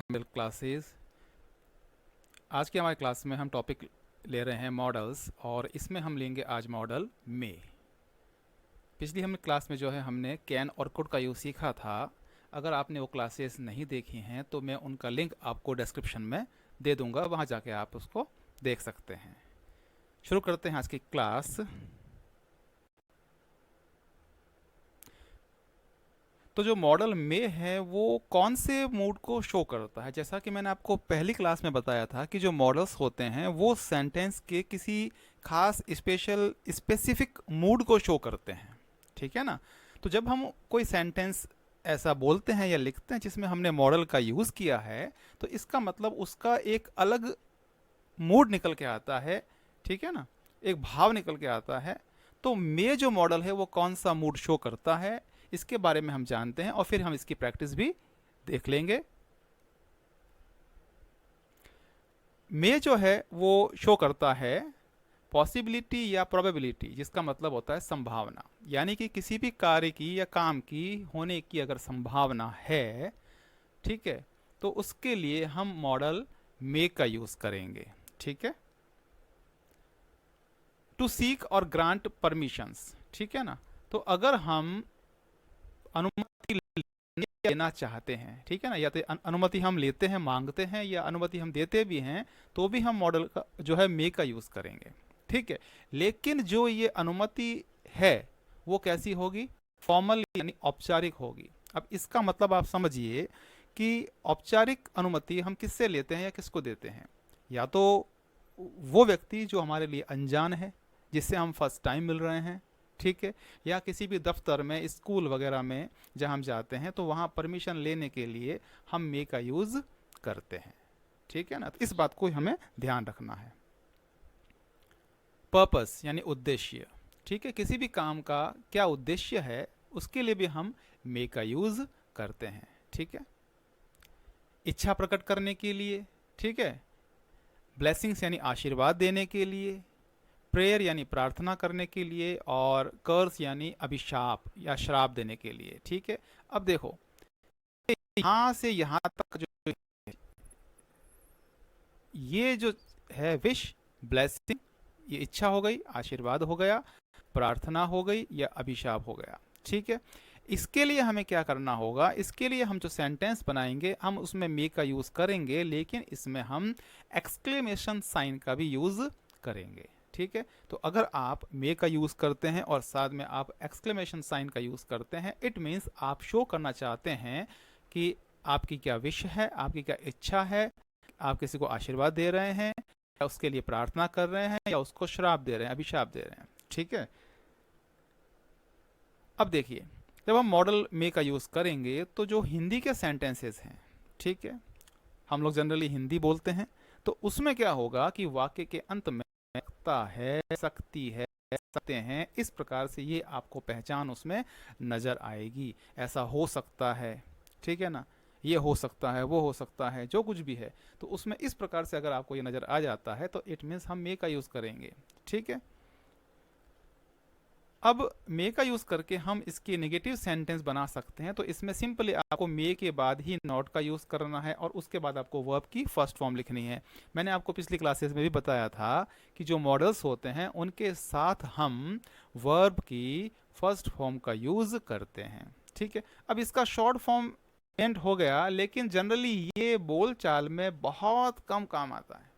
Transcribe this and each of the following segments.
Milk classes. आज की हमारी क्लास में हम टॉपिक ले रहे हैं मॉडल्स, और इसमें हम लेंगे आज मॉडल मे। पिछली हम क्लास में जो है हमने कैन और कुड का यूज़ सीखा था। अगर आपने वो क्लासेस नहीं देखी हैं तो मैं उनका लिंक आपको डिस्क्रिप्शन में दे दूंगा, वहाँ जाके आप उसको देख सकते हैं। शुरू करते हैं आज की क्लास। तो जो मॉडल मे है वो कौन से मूड को शो करता है? जैसा कि मैंने आपको पहली क्लास में बताया था कि जो मॉडल्स होते हैं वो सेंटेंस के किसी खास स्पेसिफिक मूड को शो करते हैं, ठीक है ना। तो जब हम कोई सेंटेंस ऐसा बोलते हैं या लिखते हैं जिसमें हमने मॉडल का यूज़ किया है, तो इसका मतलब उसका एक अलग मूड निकल के आता है, ठीक है ना, एक भाव निकल के आता है। तो मे जो मॉडल है वो कौन सा मूड शो करता है, इसके बारे में हम जानते हैं और फिर हम इसकी प्रैक्टिस भी देख लेंगे। मे जो है वो शो करता है पॉसिबिलिटी या प्रोबेबिलिटी, जिसका मतलब होता है संभावना। यानी कि किसी भी कार्य की या काम की होने की अगर संभावना है, ठीक है, तो उसके लिए हम मॉडल मे का यूज करेंगे, ठीक है। टू सीक और ग्रांट परमिशंस, ठीक है ना। तो अगर हम अनुमति लेना चाहते हैं, ठीक है ना, या तो अनुमति हम लेते हैं, मांगते हैं, या अनुमति हम देते भी हैं, तो भी हम मॉडल का जो है मे का यूज करेंगे, ठीक है। लेकिन जो ये अनुमति है वो कैसी होगी? फॉर्मल यानी औपचारिक होगी। अब इसका मतलब आप समझिए कि औपचारिक अनुमति हम किससे लेते हैं या किसको देते हैं? या तो वो व्यक्ति जो हमारे लिए अनजान है, जिससे हम फर्स्ट टाइम मिल रहे हैं, ठीक है, या किसी भी दफ्तर में, स्कूल वगैरह में जहाँ हम जाते हैं तो वहाँ परमिशन लेने के लिए हम मे का यूज़ करते हैं, ठीक है ना। तो इस बात को हमें ध्यान रखना है। पर्पस यानी उद्देश्य, ठीक है, किसी भी काम का क्या उद्देश्य है उसके लिए भी हम मे का यूज़ करते हैं, ठीक है। इच्छा प्रकट करने के लिए, ठीक है, ब्लेसिंग्स यानी आशीर्वाद देने के लिए, प्रेयर यानी प्रार्थना करने के लिए, और कर्स यानी अभिशाप या श्राप देने के लिए, ठीक है। अब देखो, यहाँ से यहाँ तक जो ये जो है विश, ब्लेसिंग, ये इच्छा हो गई, आशीर्वाद हो गया, प्रार्थना हो गई, या अभिशाप हो गया, ठीक है। इसके लिए हमें क्या करना होगा? इसके लिए हम जो सेंटेंस बनाएंगे हम उसमें मे का यूज़ करेंगे, लेकिन इसमें हम एक्सक्लेमेशन साइन का भी यूज़ करेंगे, ठीक है। तो अगर आप मे का यूज़ करते हैं और साथ में आप एक्सक्लेमेशन साइन का यूज़ करते हैं, इट मीन्स आप शो करना चाहते हैं कि आपकी क्या विश है, आपकी क्या इच्छा है, आप किसी को आशीर्वाद दे रहे हैं, या उसके लिए प्रार्थना कर रहे हैं, या उसको श्राप दे रहे हैं, अभिशाप दे रहे हैं, ठीक है। अब देखिए, जब हम मॉडल मे का यूज़ करेंगे तो जो हिंदी के सेंटेंसेस हैं, ठीक है, हम लोग जनरली हिंदी बोलते हैं, तो उसमें क्या होगा कि वाक्य के अंत में सकता है, सकती है, सकते हैं, इस प्रकार से ये आपको पहचान उसमें नज़र आएगी। ऐसा हो सकता है, ठीक है ना, ये हो सकता है, वो हो सकता है, जो कुछ भी है, तो उसमें इस प्रकार से अगर आपको ये नज़र आ जाता है तो इट मीन्स हम मे का यूज़ करेंगे, ठीक है। अब मे का यूज़ करके हम इसके नेगेटिव सेंटेंस बना सकते हैं। तो इसमें सिंपली आपको मे के बाद ही नॉट का यूज़ करना है और उसके बाद आपको वर्ब की फर्स्ट फॉर्म लिखनी है। मैंने आपको पिछली क्लासेस में भी बताया था कि जो मॉडल्स होते हैं उनके साथ हम वर्ब की फर्स्ट फॉर्म का यूज़ करते हैं, ठीक है। अब इसका शॉर्ट फॉर्म एंड हो गया, लेकिन जनरली ये बोल चाल में बहुत कम काम आता है,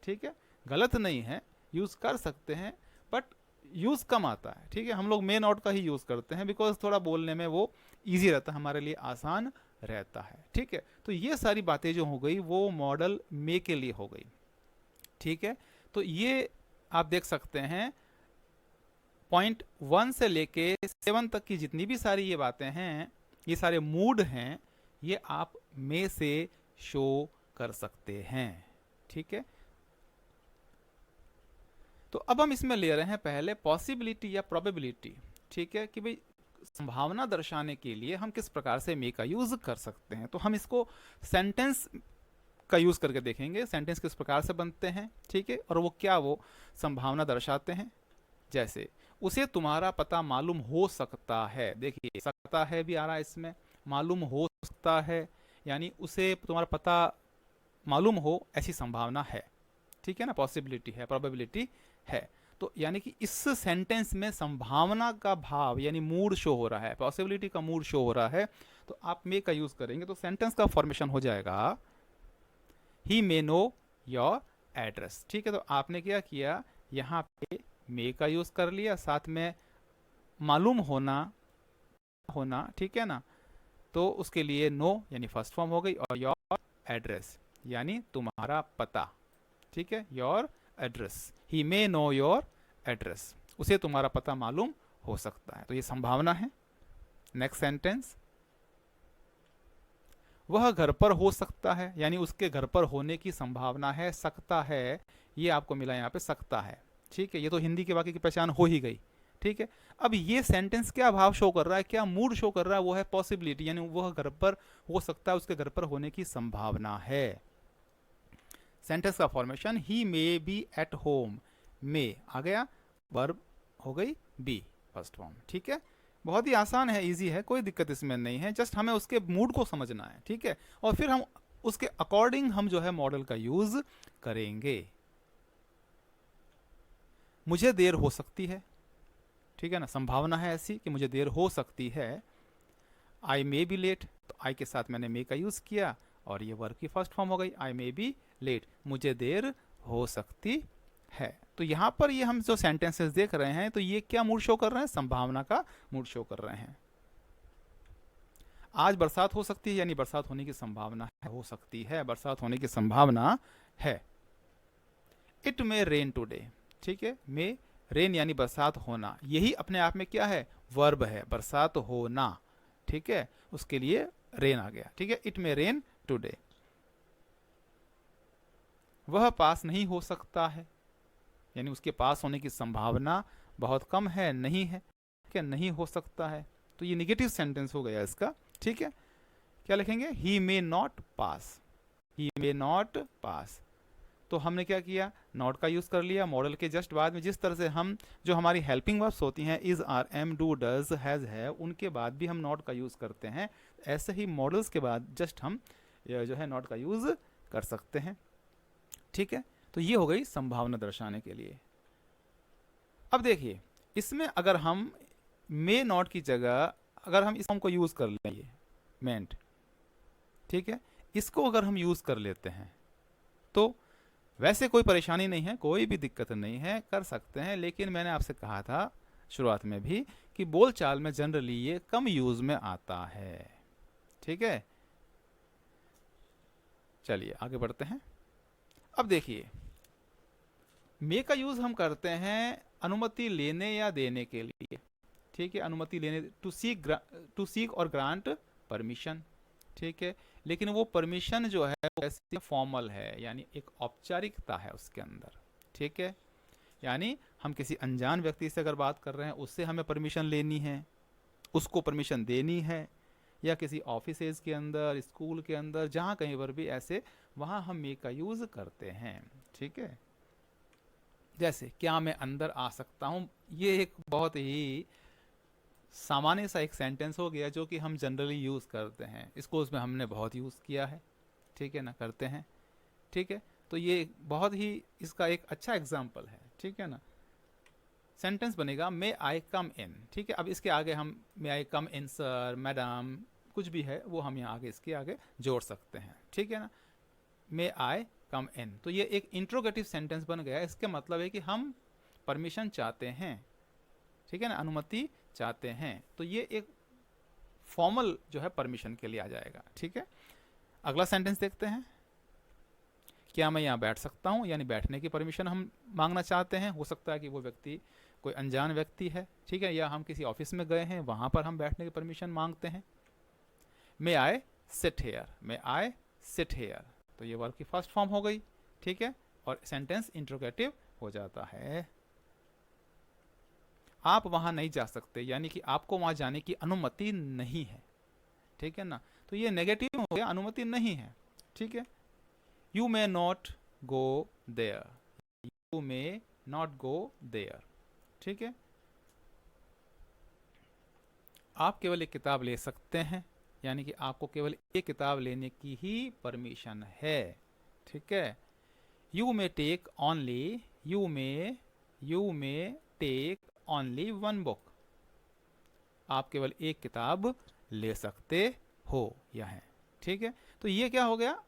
ठीक है। गलत नहीं है, यूज़ कर सकते हैं, बट यूज़ कम आता है, ठीक है। हम लोग मे नॉट का ही यूज़ करते हैं बिकॉज थोड़ा बोलने में वो ईजी रहता है, हमारे लिए आसान रहता है, ठीक है। तो ये सारी बातें जो हो गई वो मॉडल मे के लिए हो गई, ठीक है। तो ये आप देख सकते हैं पॉइंट 1 से लेके 7 तक की जितनी भी सारी ये बातें हैं, ये सारे मूड हैं, ये आप मे से शो कर सकते हैं, ठीक है। तो अब हम इसमें ले रहे हैं पहले पॉसिबिलिटी या प्रोबेबिलिटी, ठीक है, कि भाई संभावना दर्शाने के लिए हम किस प्रकार से मे का यूज कर सकते हैं। तो हम इसको सेंटेंस का यूज करके देखेंगे, सेंटेंस किस प्रकार से बनते हैं, ठीक है, और वो क्या वो संभावना दर्शाते हैं। जैसे उसे तुम्हारा पता मालूम हो सकता है, देखिए सकता है भी आ रहा है इसमें, मालूम हो सकता है, यानी उसे तुम्हारा पता मालूम हो ऐसी संभावना है, ठीक है ना, पॉसिबिलिटी है, प्रोबेबिलिटी है। तो यानी कि इस सेंटेंस में संभावना का भाव यानी मूड शो हो रहा है, पॉसिबिलिटी का मूड शो हो रहा है, तो आप मे का यूज करेंगे तो सेंटेंस का फॉर्मेशन हो जाएगा ही मे नो योर एड्रेस। ठीक है, तो आपने क्या किया, यहाँ पे मे का यूज कर लिया, साथ में मालूम होना होना, ठीक है ना, तो उसके लिए नो यानी फर्स्ट फॉर्म हो गई, और योर एड्रेस यानी तुम्हारा पता, ठीक है, your address, he may know your address, उसे तुम्हारा पता मालूम हो सकता है, तो ये संभावना है। नेक्स्ट सेंटेंस, वह घर पर हो सकता है, यानी उसके घर पर होने की संभावना है, सकता है, ये आपको मिला यहाँ पे सकता है, ठीक है, ये तो हिंदी के वाक्य की पहचान हो ही गई, ठीक है। अब ये सेंटेंस क्या भाव शो कर रहा है, क्या मूड शो कर रहा है, वो है पॉसिबिलिटी, यानी वह घर पर हो सकता है, उसके घर पर होने की संभावना है। सेंटेंस का formation, he may be at home, may आ गया, वर्ब हो गई बी फर्स्ट फॉर्म, ठीक है। बहुत ही आसान है, इजी है, कोई दिक्कत इसमें नहीं है, जस्ट हमें उसके मूड को समझना है, ठीक है, और फिर हम उसके अकॉर्डिंग हम जो है मॉडल का यूज करेंगे। मुझे देर हो सकती है, ठीक है ना, संभावना है ऐसी कि मुझे देर हो सकती है। आई मे बी लेट, तो आई के साथ मैंने मे का यूज किया और ये वर्ब की फर्स्ट फॉर्म हो गई, आई मे बी लेट, मुझे देर हो सकती है। तो यहां पर ये हम जो सेंटेंसेस देख रहे हैं, तो ये क्या मूड शो कर रहे हैं, संभावना का मूड शो कर रहे हैं। आज बरसात हो सकती है, यानी बरसात होने की संभावना है, हो सकती है, बरसात होने की संभावना है। इट मे रेन टूडे, ठीक है, मे रेन यानी बरसात होना, यही अपने आप में क्या है, वर्ब है, बरसात होना, ठीक है, उसके लिए रेन आ गया, ठीक है, इट मे रेन टुडे। वह पास नहीं हो सकता है, यानी उसके पास होने की संभावना बहुत कम है, नहीं है, ठीक है, नहीं हो सकता है, तो ये निगेटिव सेंटेंस हो गया इसका, ठीक है। क्या लिखेंगे, ही may not pass, he may not pass, तो हमने क्या किया, नॉट का यूज कर लिया मॉडल के जस्ट बाद में। जिस तरह से हम जो हमारी हेल्पिंग वर्ब्स होती हैं, is, are, am, do, does, has, है, उनके बाद भी हम नॉट का यूज करते हैं, ऐसे ही मॉडल्स के बाद जस्ट हम जो है नॉट का यूज कर सकते हैं, ठीक है। तो ये हो गई संभावना दर्शाने के लिए। अब देखिए, इसमें अगर हम मे नॉट की जगह अगर हम इस फॉर्म को यूज कर लेंगे, मेंट, ठीक है, इसको अगर हम यूज कर लेते हैं तो वैसे कोई परेशानी नहीं है, कोई भी दिक्कत नहीं है, कर सकते हैं, लेकिन मैंने आपसे कहा था शुरुआत में भी कि बोलचाल में जनरली ये कम यूज में आता है, ठीक है। चलिए आगे बढ़ते हैं। अब देखिए, मे का यूज हम करते हैं अनुमति लेने या देने के लिए, ठीक है, अनुमति लेने, टू सीक और ग्रांट परमिशन, ठीक है, लेकिन वो परमिशन जो है वो ऐसी फॉर्मल है, यानी एक औपचारिकता है उसके अंदर, ठीक है, यानी हम किसी अनजान व्यक्ति से अगर बात कर रहे हैं, उससे हमें परमिशन लेनी है, उसको परमिशन देनी है, या किसी ऑफिसेज के अंदर, स्कूल के अंदर, जहाँ कहीं पर भी ऐसे, वहाँ हम मे का यूज करते हैं, ठीक है। जैसे क्या मैं अंदर आ सकता हूँ, ये एक बहुत ही सामान्य सा एक सेंटेंस हो गया जो कि हम जनरली यूज़ करते हैं, इसको उसमें हमने बहुत यूज़ किया है, ठीक है ना, करते हैं, ठीक है। तो ये बहुत ही इसका एक अच्छा एग्जाम्पल है, ठीक है ना। सेंटेंस बनेगा मे आई कम इन, ठीक है। अब इसके आगे हम मे आई कम इन सर, मैडम, कुछ भी है वो हम यहाँ आगे इसके आगे जोड़ सकते हैं, ठीक है ना। मे आई कम इन, तो ये एक इंट्रोगेटिव सेंटेंस बन गया, इसके मतलब है कि हम परमिशन चाहते हैं, ठीक है ना, अनुमति चाहते हैं, तो ये एक फॉर्मल जो है परमिशन के लिए आ जाएगा, ठीक है। अगला सेंटेंस देखते हैं, क्या मैं यहाँ बैठ सकता हूँ, यानी बैठने की परमिशन हम मांगना चाहते हैं, हो सकता है कि वो व्यक्ति कोई अनजान व्यक्ति है, ठीक है, या हम किसी ऑफिस में गए हैं, वहाँ पर हम बैठने की परमिशन मांगते हैं। May I sit here, may I sit here, तो ये वर्ब की फर्स्ट फॉर्म हो गई, ठीक है, और सेंटेंस इंट्रोगेटिव हो जाता है। आप वहां नहीं जा सकते, यानी कि आपको वहां जाने की अनुमति नहीं है, ठीक है ना, तो ये नेगेटिव हो गया, अनुमति नहीं है, ठीक है। You may not go there, you may not go there, ठीक है। आप केवल एक किताब ले सकते हैं, यानी कि आपको केवल एक किताब लेने की ही परमिशन है, ठीक है। You may take only, you may take only one book, आप केवल एक किताब ले सकते हो, यह है, ठीक है। तो ये क्या हो गया,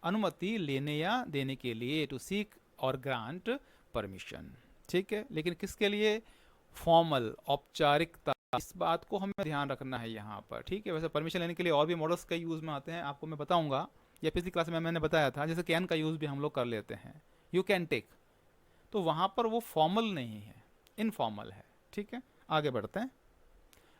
अनुमति लेने या देने के लिए, टू सीक और ग्रांट परमिशन, ठीक है। लेकिन किसके लिए, फॉर्मल, औपचारिकता, इस बात को हमें ध्यान रखना है यहाँ पर, ठीक है। वैसे परमिशन लेने के लिए और भी मॉडल्स कई यूज में आते हैं, आपको मैं बताऊंगा, या पिछली क्लास में मैंने बताया था, जैसे कैन का यूज भी हम लोग कर लेते हैं, यू कैन टेक, तो वहां पर वो फॉर्मल नहीं है, इनफॉर्मल है, ठीक है। आगे बढ़ते हैं।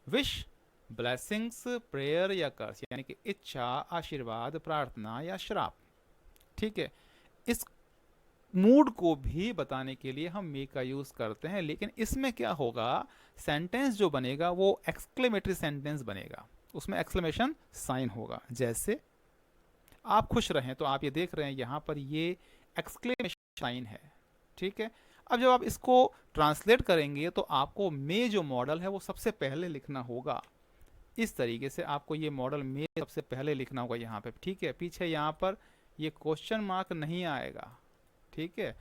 विश, ब्लेसिंग्स, प्रेयर या कर्स, यानी कि इच्छा, आशीर्वाद, प्रार्थना या श्राप, ठीक है। इस मूड को भी बताने के लिए हम मे का यूज करते हैं, लेकिन इसमें क्या होगा, सेंटेंस जो बनेगा वो एक्सक्लेमेटरी सेंटेंस बनेगा, उसमें एक्सक्लेमेशन साइन होगा। जैसे आप खुश रहें, तो आप ये देख रहे हैं यहां पर ये एक्सक्लेमेशन साइन है, ठीक है। अब जब आप इसको ट्रांसलेट करेंगे तो आपको मे जो मॉडल है वो सबसे पहले लिखना होगा, इस तरीके से आपको ये मॉडल मे सबसे पहले लिखना होगा यहाँ पे, ठीक है। पीछे यहाँ पर ये क्वेश्चन मार्क नहीं आएगा, ठीक है।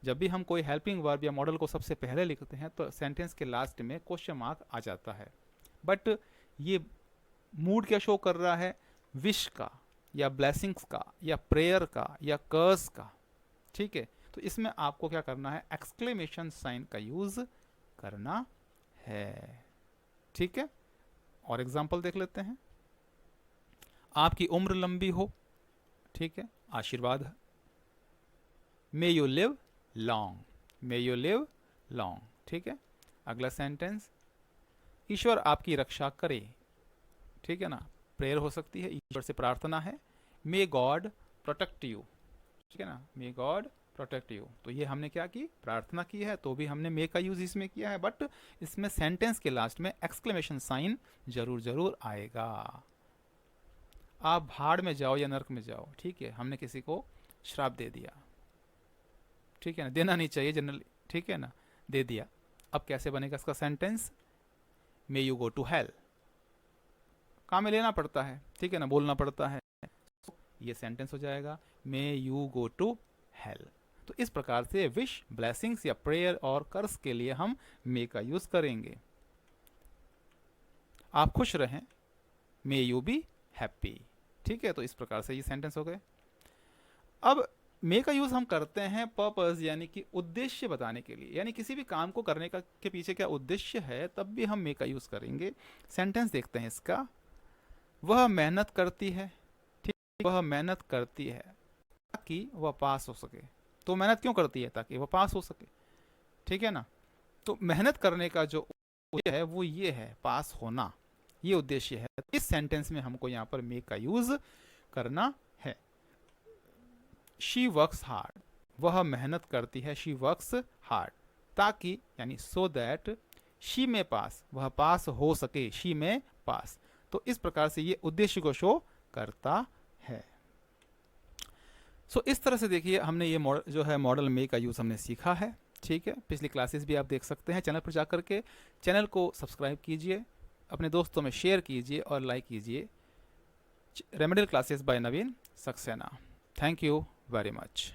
जब भी हम कोई हेल्पिंग वर्ब या मॉडल को सबसे पहले लिखते हैं तो सेंटेंस के लास्ट में क्वेश्चन मार्क आ जाता है, बट ये मूड क्या शो कर रहा है, विश का या ब्लेसिंग्स का या प्रेयर का या कर्स का, ठीक है। तो इसमें आपको क्या करना है, एक्सक्लेमेशन साइन का यूज करना है, ठीक है। और एग्जांपल देख लेते हैं। आपकी उम्र लंबी हो, ठीक है, आशीर्वाद, may you live long, may you live long, ठीक है। अगला सेंटेंस, ईश्वर आपकी रक्षा करे, ठीक है ना, प्रेयर हो सकती है, ईश्वर से प्रार्थना है, मे गॉड प्रोटेक्ट यू, ठीक है ना, मे गॉड प्रोटेक्ट यू। तो ये हमने क्या की, प्रार्थना की है, तो भी हमने मे का यूज इसमें किया है, बट इसमें सेंटेंस के लास्ट में एक्सक्लेमेशन साइन जरूर जरूर आएगा। आप भाड़ में जाओ या नरक में जाओ, ठीक है, हमने किसी को श्राप दे दिया, ठीक है ना, देना नहीं चाहिए जनरली, ठीक है ना, दे दिया। अब कैसे बनेगा इसका sentence, may you go to hell, काम में लेना पड़ता है, ठीक है ना, बोलना पड़ता है, ये सेंटेंस हो जाएगा may you go to hell. तो इस प्रकार से विश, ब्लेसिंग्स या प्रेयर और कर्स के लिए हम मे का यूज करेंगे। आप खुश रहें, मे यू बी हैप्पी, ठीक है। तो इस प्रकार से ये सेंटेंस हो गए। अब मे का यूज हम करते हैं पर्पस, यानी कि उद्देश्य बताने के लिए, यानी किसी भी काम को करने का के पीछे क्या उद्देश्य है, तब भी हम मे का यूज करेंगे। सेंटेंस देखते हैं इसका, वह मेहनत करती है, ठीक, वह मेहनत करती है ताकि वह पास हो सके। तो मेहनत क्यों करती है, ताकि वह पास हो सके, ठीक है ना। तो मेहनत करने का जो उद्देश्य है वो ये है, पास होना, ये उद्देश्य है। इस सेंटेंस में हमको यहाँ पर मे का यूज करना है। शी वर्क्स हार्ड, वह मेहनत करती है, शी वर्क्स हार्ड, ताकि, यानी सो दैट शी में पास, वह पास हो सके, शी में पास। तो इस प्रकार से ये उद्देश्य को शो करता है। सो इस तरह से देखिए हमने ये जो है मॉडल मे का यूज हमने सीखा है, ठीक है। पिछली क्लासेस भी आप देख सकते हैं चैनल पर जाकर के। चैनल को सब्सक्राइब कीजिए, अपने दोस्तों में शेयर कीजिए और लाइक कीजिए। Remedial classes bye Naveen Saxena. Thank you very much.